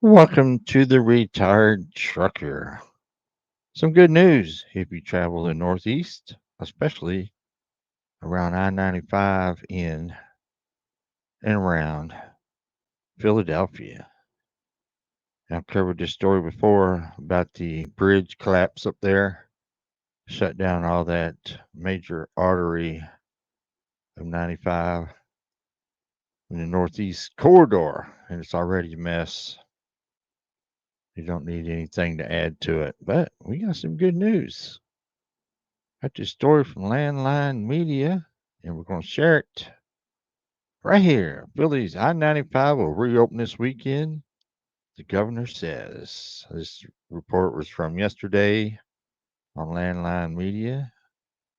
Welcome to the Retired Trucker. Some good news if you travel the Northeast, especially around I-95 in and around Philadelphia. I've covered this story before about the bridge collapse up there, shut down all that major artery of 95 in the Northeast corridor, and it's already a mess. You don't need anything to add to it, but we got some good news. Got this story from Landline Media, and we're going to share it right here. Philly's I-95 will reopen this weekend, the governor says. This report was from yesterday on Landline Media.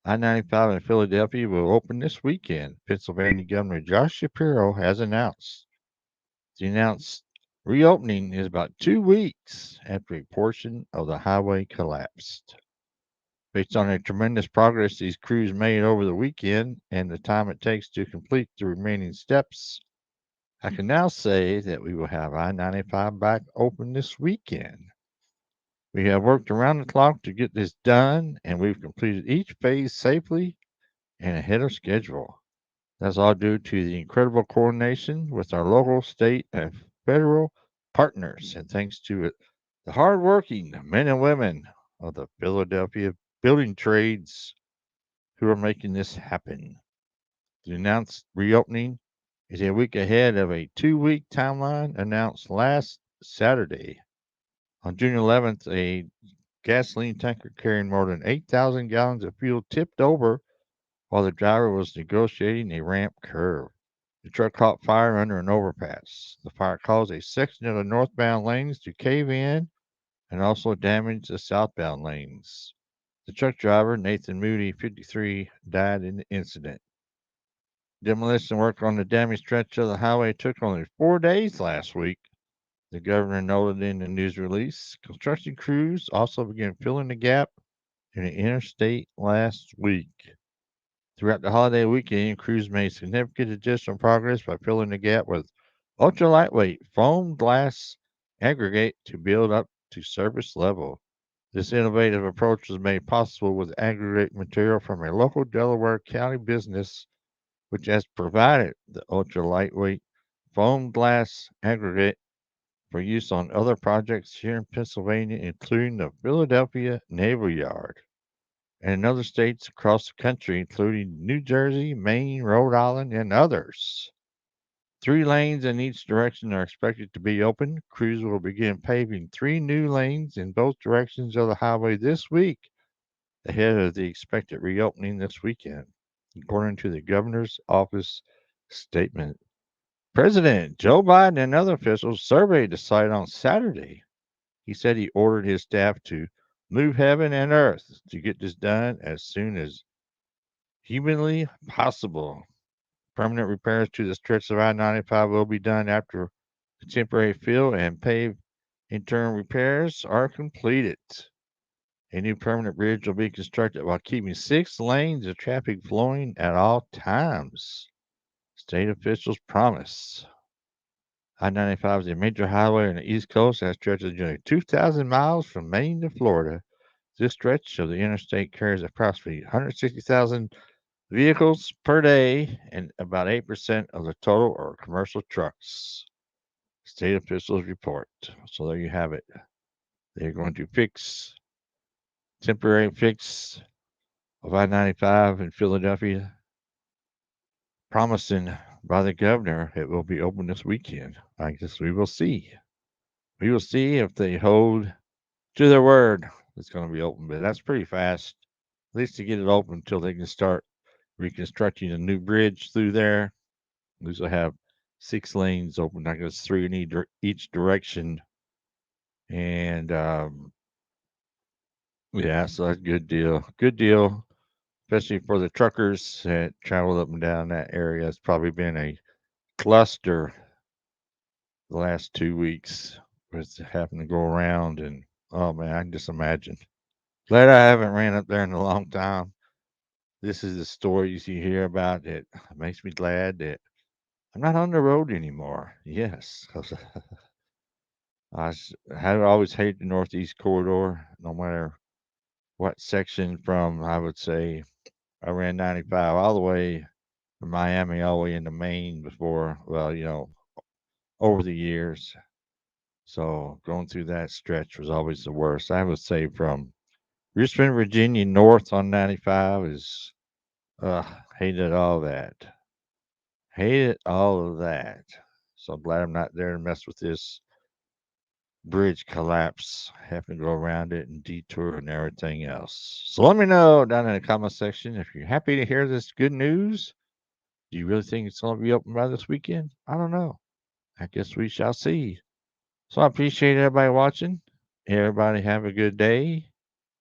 I-95 in Philadelphia will open this weekend. Pennsylvania Governor Josh Shapiro has announced. The announced reopening is about 2 weeks after a portion of the highway collapsed. Based on the tremendous progress these crews made over the weekend and the time it takes to complete the remaining steps, I can now say that we will have I-95 back open this weekend. We have worked around the clock to get this done, and we've completed each phase safely and ahead of schedule. That's all due to the incredible coordination with our local, state, and federal partners, and thanks to the hardworking men and women of the Philadelphia building trades who are making this happen. The announced reopening is a week ahead of a 2 week timeline announced last Saturday. On June 11th, a gasoline tanker carrying more than 8,000 gallons of fuel tipped over while the driver was negotiating a ramp curve. The truck caught fire under an overpass. The fire caused a section of the northbound lanes to cave in and also damaged the southbound lanes. The truck driver, Nathan Moody, 53, died in the incident. Demolition work on the damaged stretch of the highway took only 4 days last week, the governor noted in the news release. Construction crews also began filling the gap in the interstate last week. Throughout the holiday weekend, crews made significant additional progress by filling the gap with ultra lightweight foam glass aggregate to build up to surface level. This innovative approach was made possible with aggregate material from a local Delaware County business which has provided the ultra lightweight foam glass aggregate for use on other projects here in Pennsylvania, including the Philadelphia Naval Yard, and in other states across the country, including New Jersey, Maine, Rhode Island, and others. 3 lanes in each direction are expected to be open. Crews will begin paving 3 new lanes in both directions of the highway this week, ahead of the expected reopening this weekend, according to the governor's office statement. President Joe Biden and other officials surveyed the site on Saturday. He said he ordered his staff to move heaven and earth to get this done as soon as humanly possible. Permanent repairs to the stretch of I-95 will be done after the temporary fill and pave internal repairs are completed. A new permanent bridge will be constructed while keeping 6 lanes of traffic flowing at all times. State officials promise. I-95 is a major highway on the East Coast that stretches nearly 2,000 miles from Maine to Florida. This stretch of the interstate carries approximately 160,000 vehicles per day, and about 8% of the total are commercial trucks. State officials report. So there you have it. They're going to temporary fix of I-95 in Philadelphia, promising by the governor it will be open this weekend. I guess we will see. We will see if they hold to their word. It's going to be open, but that's pretty fast. At least to get it open until they can start reconstructing a new bridge through there. At least will have 6 lanes open. I guess 3 in each direction. And yeah, so that's a good deal. Good deal, especially for the truckers that travel up and down that area. It's probably been a cluster the last 2 weeks with having to go around. And oh man, I can just imagine. Glad I haven't ran up there in a long time. This is the stories you hear about. It makes me glad that I'm not on the road anymore. Yes, 'cause had always hated the Northeast corridor, no matter what section from, I would say, I ran 95 all the way from Miami all the way into Maine before, well, over the years. So going through that stretch was always the worst. I would say from Richmond, Virginia, north on 95 is, hated all that. Hated all of that. So I'm glad I'm not there to mess with this bridge collapse, having to go around it and detour and everything else. So let me know down in the comment section if you're happy to hear this good news. Do you really think it's going to be open by this weekend? I don't know. I guess we shall see. So I appreciate everybody watching. Everybody have a good day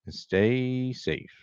and stay safe.